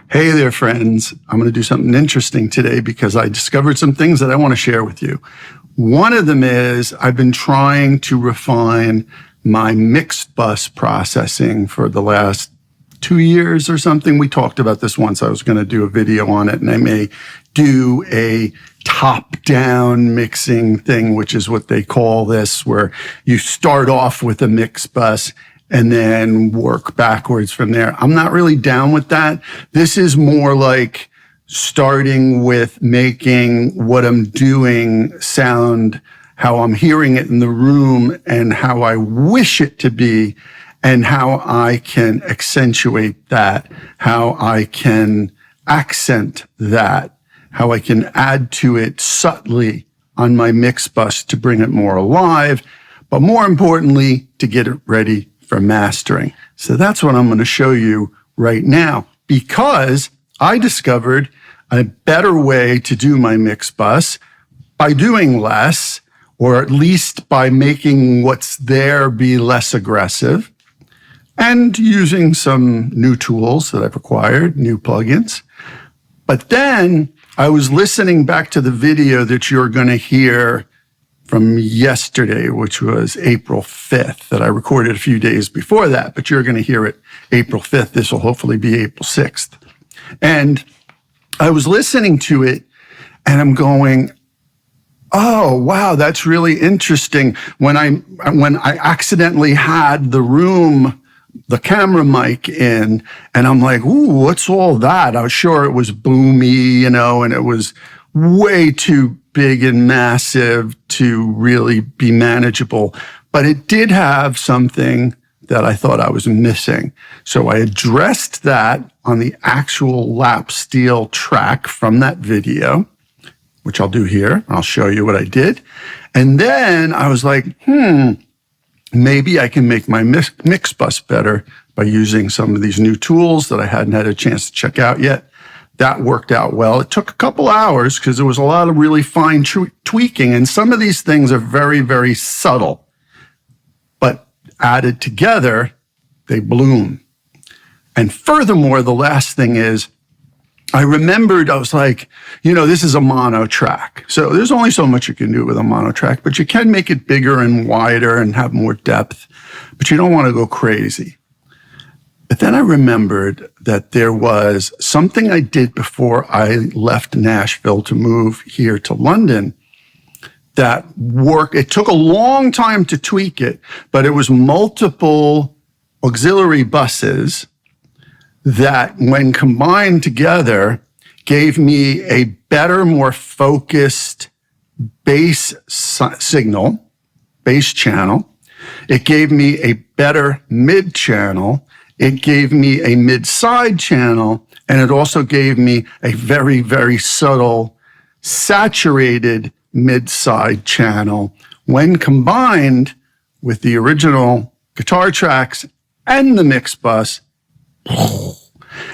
Hey there, friends. I'm going to do something interesting today because I discovered some things that I want to share with you. One of them is I've been trying to refine my mixed bus processing for the last 2 years or something. We talked about this once. I was going to do a video on it, and I may do a top-down mixing thing, which is what they call this, where you start off with a mixed bus and then work backwards from there. I'm not really down with that. This is more like starting with making what I'm doing sound how I'm hearing it in the room and how I wish it to be, and how I can accentuate that, how I can accent that, how I can add to it subtly on my mix bus to bring it more alive, but more importantly, to get it ready for mastering. So that's what I'm going to show you right now, because I discovered a better way to do my mix bus by doing less, or at least by making what's there be less aggressive, and using some new tools that I've acquired, new plugins. But then I was listening back to the video that you're going to hear from yesterday, which was April 5th, that I recorded a few days before that, but you're going to hear it April 5th. This will hopefully be April 6th. And I was listening to it and I'm going, oh, wow, that's really interesting. When I accidentally had the camera mic in, and I'm like, ooh, what's all that? I was sure it was boomy, and it was way too big and massive to really be manageable. But it did have something that I thought I was missing. So I addressed that on the actual lap steel track from that video, which I'll do here. I'll show you what I did. And then I was like, maybe I can make my mix bus better by using some of these new tools that I hadn't had a chance to check out yet. That worked out well. It took a couple hours because there was a lot of really fine tweaking, and some of these things are very, very subtle, but added together, they bloom. And furthermore, the last thing is, I remembered, I was like, this is a mono track. So there's only so much you can do with a mono track, but you can make it bigger and wider and have more depth, but you don't want to go crazy. But then I remembered that there was something I did before I left Nashville to move here to London that worked. It took a long time to tweak it, but it was multiple auxiliary buses that, when combined together, gave me a better, more focused bass signal, bass channel. It gave me a better mid channel. It gave me a mid-side channel, and it also gave me a very, very subtle, saturated mid-side channel when combined with the original guitar tracks and the mix bus.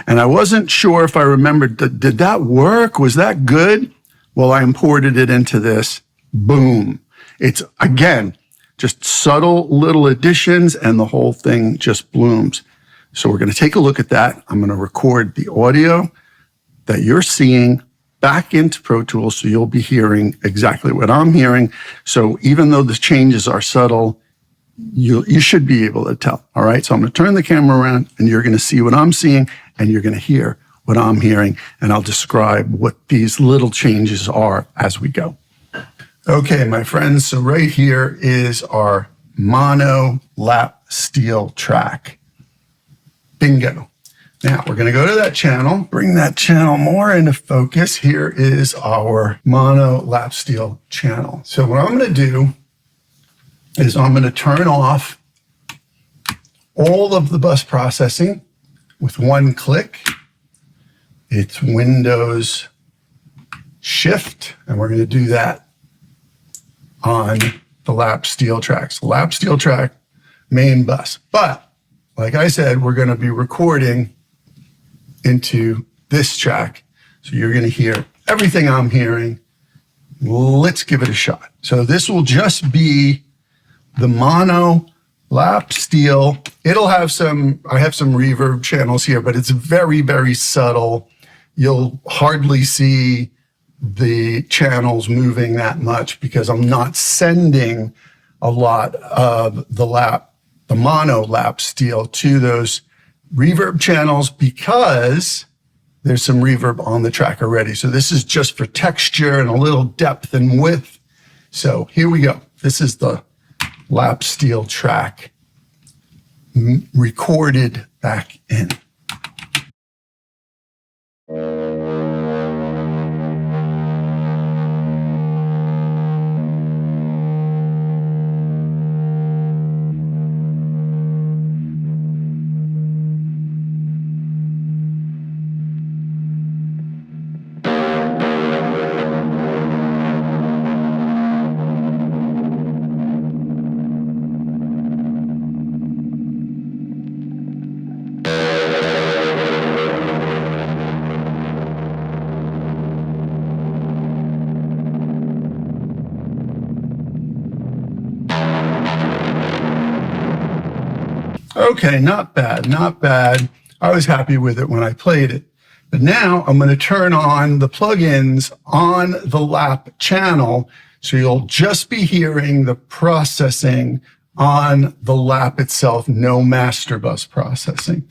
And I wasn't sure if I remembered, did that work? Was that good? Well, I imported it into this. Boom. It's, again, just subtle little additions, and the whole thing just blooms. So we're going to take a look at that. I'm going to record the audio that you're seeing back into Pro Tools, so you'll be hearing exactly what I'm hearing. So even though the changes are subtle, you should be able to tell. All right. So I'm going to turn the camera around, and you're going to see what I'm seeing, and you're going to hear what I'm hearing, and I'll describe what these little changes are as we go. Okay, my friends. So right here is our mono lap steel track. Bingo. Now we're going to go to that channel, bring that channel more into focus. Here is our mono lap steel channel. So what I'm going to do is I'm going to turn off all of the bus processing with one click. It's Windows Shift, and we're going to do that on the lap steel tracks. Lap steel track, main bus. But like I said, we're going to be recording into this track. So you're going to hear everything I'm hearing. Let's give it a shot. So this will just be the mono Lap steel. It'll have I have some reverb channels here, but it's very, very subtle. You'll hardly see the channels moving that much because I'm not sending a lot of the mono lap steel to those reverb channels because there's some reverb on the track already. So this is just for texture and a little depth and width. So here we go. This is the lap steel track recorded back in. Okay, not bad, not bad. I was happy with it when I played it. But now I'm going to turn on the plugins on the lap channel, so you'll just be hearing the processing on the lap itself, no master bus processing.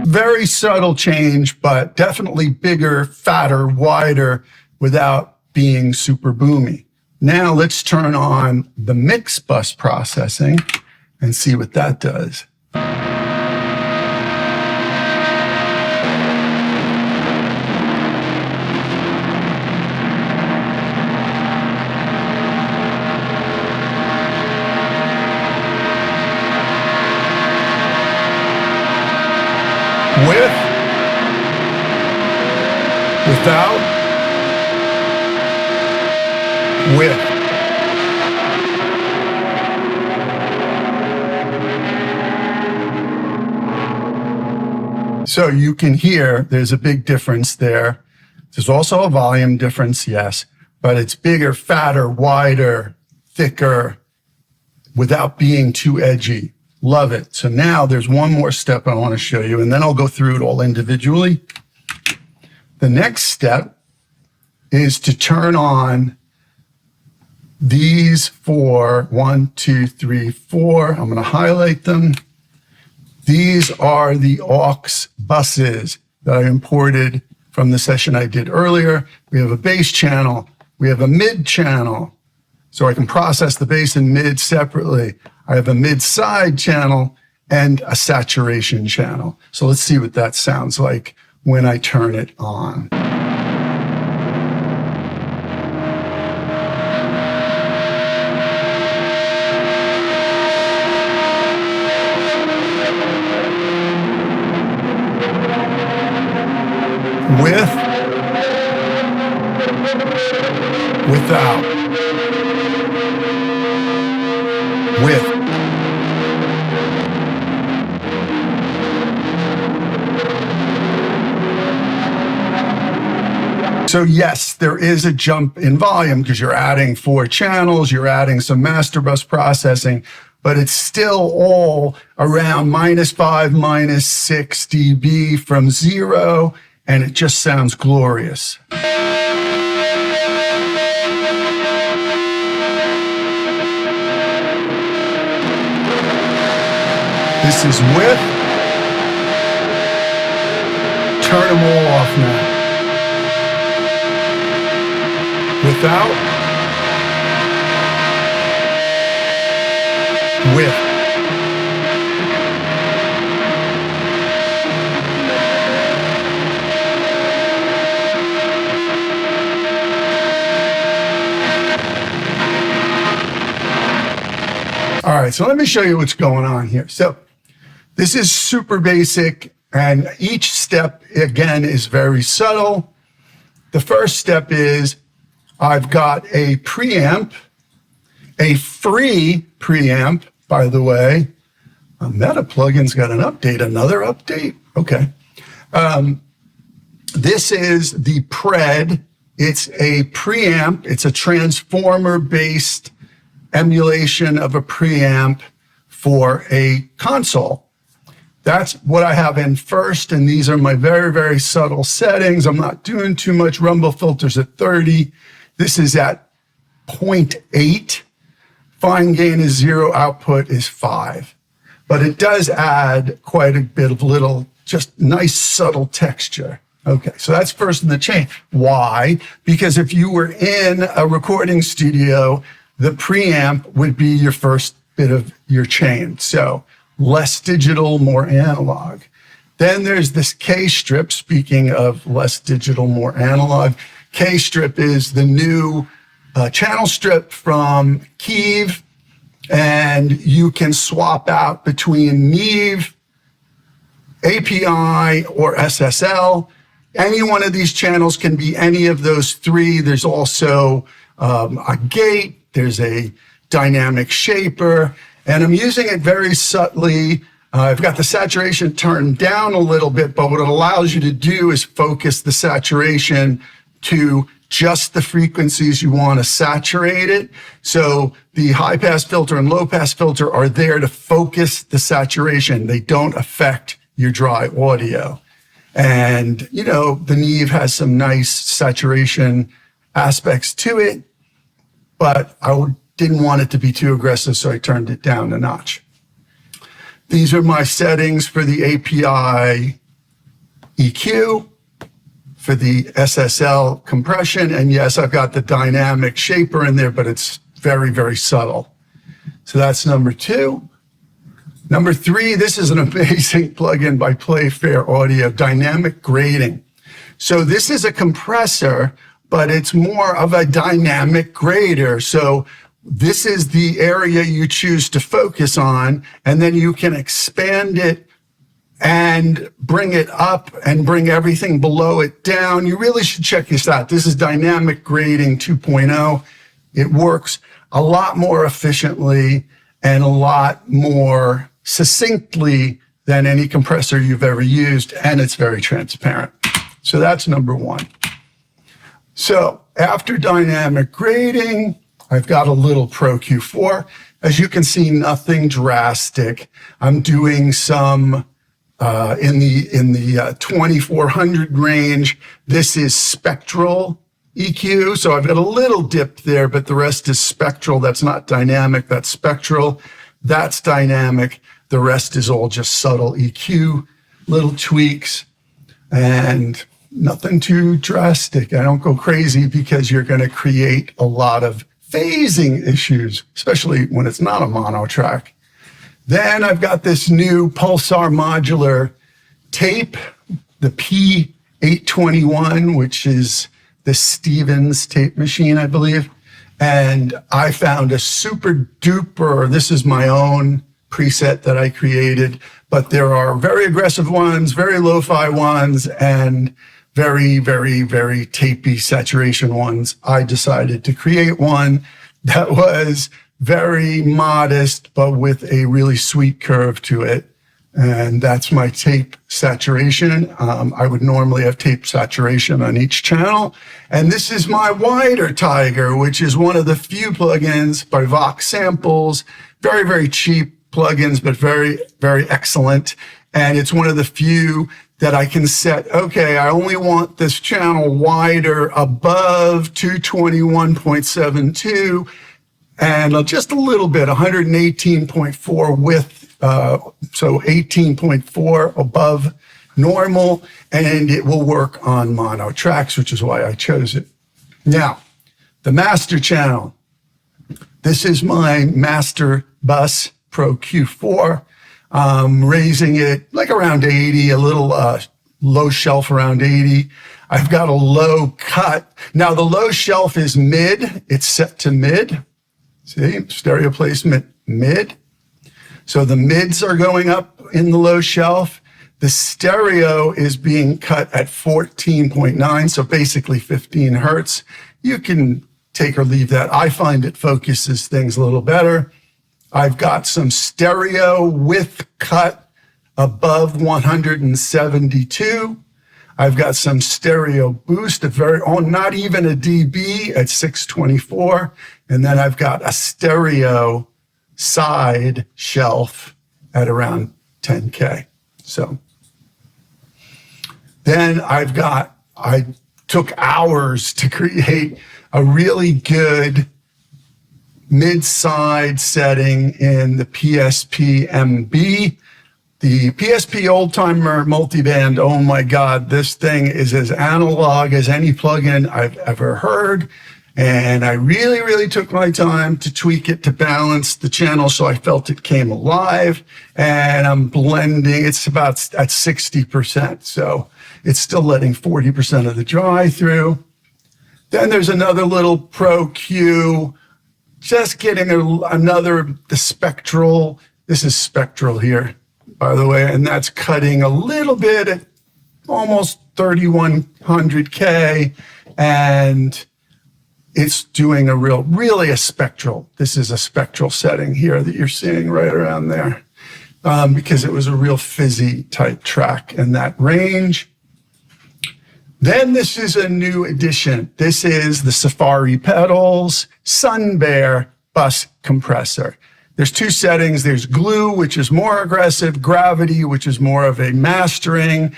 Very subtle change, but definitely bigger, fatter, wider without being super boomy. Now let's turn on the mix bus processing and see what that does. With, without, with. So you can hear there's a big difference there. There's also a volume difference, yes, but it's bigger, fatter, wider, thicker, without being too edgy. Love it. So now there's one more step I want to show you, and then I'll go through it all individually. The next step is to turn on these four, 1, 2, 3, 4. I'm going to highlight them. These are the aux buses that I imported from the session I did earlier. We have a bass channel. We have a mid channel, so I can process the bass and mid separately. I have a mid-side channel and a saturation channel. So let's see what that sounds like when I turn it on. With, without, with. So yes, there is a jump in volume because you're adding 4 channels, you're adding some master bus processing, but it's still all around -5, -6 dB from 0, and it just sounds glorious. This is with. Turn them all off now. Without. width. All right, so let me show you what's going on here. So this is super basic, and each step, again, is very subtle. The first step is I've got a preamp, a free preamp, by the way. Meta plugin's got an update, another update? Okay. This is the Pred. It's a preamp. It's a transformer-based emulation of a preamp for a console. That's what I have in first, and these are my very, very subtle settings. I'm not doing too much. Rumble filters at 30. This is at 0.8. Fine gain is 0, output is 5. But it does add quite a bit of little, just nice subtle texture. Okay, so that's first in the chain. Why? Because if you were in a recording studio, the preamp would be your first bit of your chain. So less digital, more analog. Then there's this K-strip. Speaking of less digital, more analog, K-strip is the new channel strip from Keve, and you can swap out between Neve, API, or SSL. Any one of these channels can be any of those three. There's also a gate. There's a dynamic shaper, and I'm using it very subtly. I've got the saturation turned down a little bit, but what it allows you to do is focus the saturation to just the frequencies you want to saturate it. So the high pass filter and low pass filter are there to focus the saturation. They don't affect your dry audio. And, you know, the Neve has some nice saturation aspects to it, but I didn't want it to be too aggressive, so I turned it down a notch. These are my settings for the API EQ, for the SSL compression, and yes, I've got the dynamic shaper in there, but it's very, very subtle. So that's number 2. Number 3, this is an amazing plugin by Playfair Audio, dynamic grading. So this is a compressor, but it's more of a dynamic grader. So this is the area you choose to focus on, and then you can expand it and bring it up and bring everything below it down. You really should check this out. This is Dynamic Grading 2.0. It works a lot more efficiently and a lot more succinctly than any compressor you've ever used, and it's very transparent. So that's number 1. So after dynamic grading, I've got a little Pro Q4. As you can see, nothing drastic. I'm doing some in the 2400 range. This is spectral EQ. So I've got a little dip there, but the rest is spectral. That's not dynamic, that's spectral. That's dynamic. The rest is all just subtle EQ, little tweaks, and nothing too drastic. I don't go crazy because you're going to create a lot of phasing issues, especially when it's not a mono track. Then I've got this new Pulsar modular tape, the P821, which is the Stevens tape machine, I believe. And I found a super duper, this is my own preset that I created, but there are very aggressive ones, very lo-fi ones, and very, very, very tapey saturation ones. I decided to create one that was very modest, but with a really sweet curve to it. And that's my tape saturation. I would normally have tape saturation on each channel. And this is my wider Tiger, which is one of the few plugins by Vox Samples. Very, very cheap plugins, but very, very excellent. And it's one of the few that I can set, okay, I only want this channel wider above 221.72 and just a little bit, 118.4 width, so 18.4 above normal, and it will work on mono tracks, which is why I chose it. Now, the master channel. This is my master bus Pro Q4, raising it like around 80, a little low shelf around 80. I've got a low cut. Now the low shelf is mid. It's set to mid. See, stereo placement mid. So the mids are going up in the low shelf. The stereo is being cut at 14.9, so basically 15 hertz. You can take or leave that. I find it focuses things a little better. I've got some stereo width cut above 172. I've got some stereo boost, not even a dB at 624. And then I've got a stereo side shelf at around 10K. So then I took hours to create a really good mid-side setting in the PSP MB. The PSP Oldtimer Multiband, oh my God, this thing is as analog as any plugin I've ever heard. And I really, really took my time to tweak it to balance the channel so I felt it came alive. And I'm blending, it's about at 60%. So it's still letting 40% of the dry through. Then there's another little Pro Q, just getting the Spectral. This is Spectral here, by the way, and that's cutting a little bit at almost 3100K, and it's doing really a spectral. This is a spectral setting here that you're seeing right around there, because it was a real fizzy type track in that range. Then this is a new addition. This is the Safari Pedals Sun Bear bus compressor. There's two settings. There's glue, which is more aggressive, gravity, which is more of a mastering,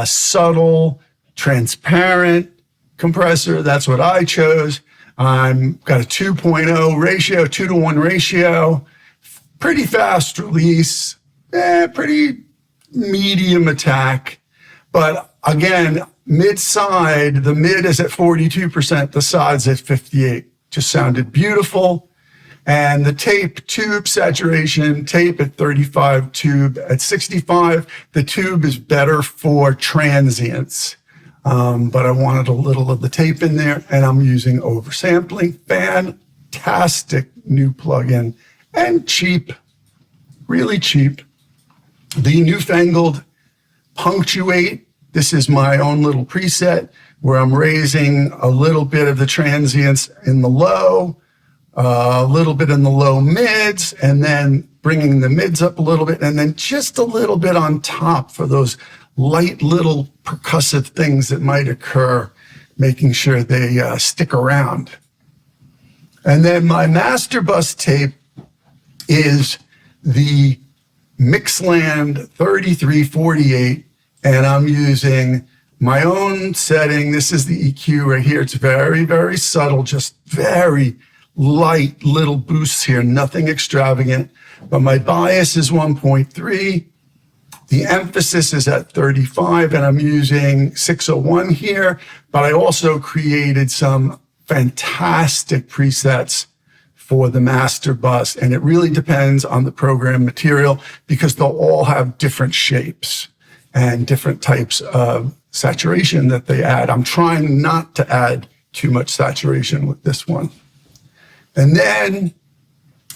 subtle, transparent compressor. That's what I chose. Got a 2.0 ratio, 2-to-1 ratio, pretty fast release, pretty medium attack. But again, mid-side, the mid is at 42%, the side's at 58%. Just sounded beautiful. And the tape tube saturation, tape at 35, tube at 65. The tube is better for transients, but I wanted a little of the tape in there, and I'm using oversampling. Fantastic new plugin, and cheap, really cheap. The newfangled Punctuate. This is my own little preset where I'm raising a little bit of the transients in the low, a little bit in the low mids, and then bringing the mids up a little bit, and then just a little bit on top for those light little percussive things that might occur, making sure they stick around. And then my master bus tape is the Mixland 3348, and I'm using my own setting. This is the EQ right here. It's very, very subtle, just very light little boosts here, nothing extravagant. But my bias is 1.3. The emphasis is at 35, and I'm using 601 here. But I also created some fantastic presets for the master bus, and it really depends on the program material because they'll all have different shapes and different types of saturation that they add. I'm trying not to add too much saturation with this one. And then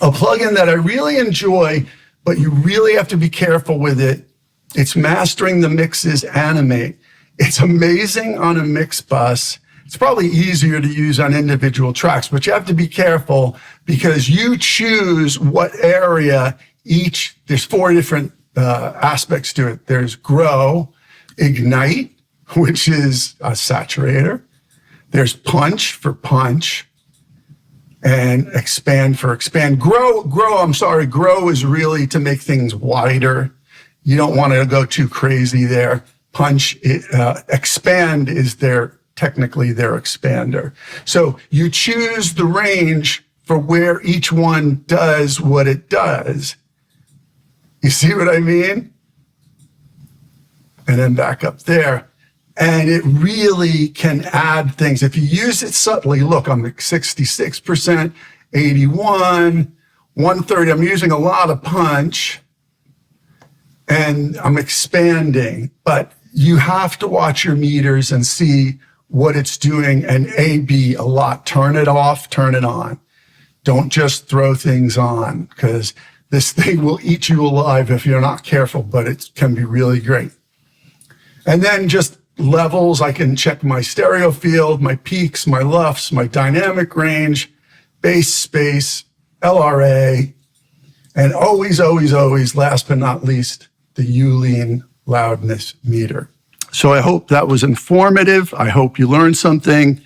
a plugin that I really enjoy, but you really have to be careful with it. It's Mastering the Mixes Animate. It's amazing on a mix bus. It's probably easier to use on individual tracks, but you have to be careful because you choose what area there's 4 different aspects to it. There's grow, ignite, which is a saturator. There's punch for punch, and expand for expand. Grow is really to make things wider. You don't want to go too crazy there. Punch, expand is technically their expander. So you choose the range for where each one does what it does. You see what I mean? And then back up there. And it really can add things. If you use it subtly, look, I'm at 66%, 81, 130, I'm using a lot of punch and I'm expanding, but you have to watch your meters and see what it's doing, and A/B a lot. Turn it off, turn it on. Don't just throw things on, because this thing will eat you alive if you're not careful, but it can be really great. And then just levels, I can check my stereo field, my peaks, my LUFS, my dynamic range, bass space, LRA, and always, last but not least, the Ulean loudness meter. So I hope that was informative. I hope you learned something.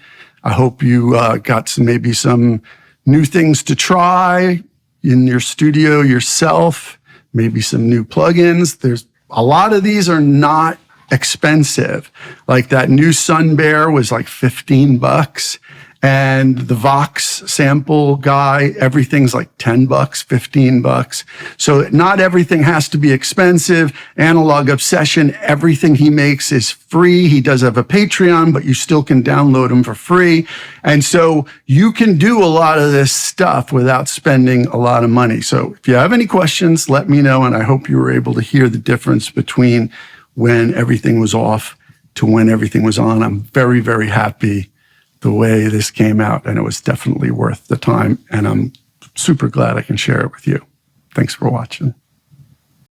I hope you got maybe some new things to try in your studio yourself, maybe some new plugins. There's a lot of these are not expensive. Like that new Sun Bear was like $15. And the Vox sample guy, everything's like $10, $15. So not everything has to be expensive. Analog Obsession, everything he makes is free. He does have a Patreon, but you still can download them for free. And so you can do a lot of this stuff without spending a lot of money. So if you have any questions, let me know. And I hope you were able to hear the difference between when everything was off to when everything was on. I'm very, very happy the way this came out, and it was definitely worth the time, and I'm super glad I can share it with you. Thanks for watching.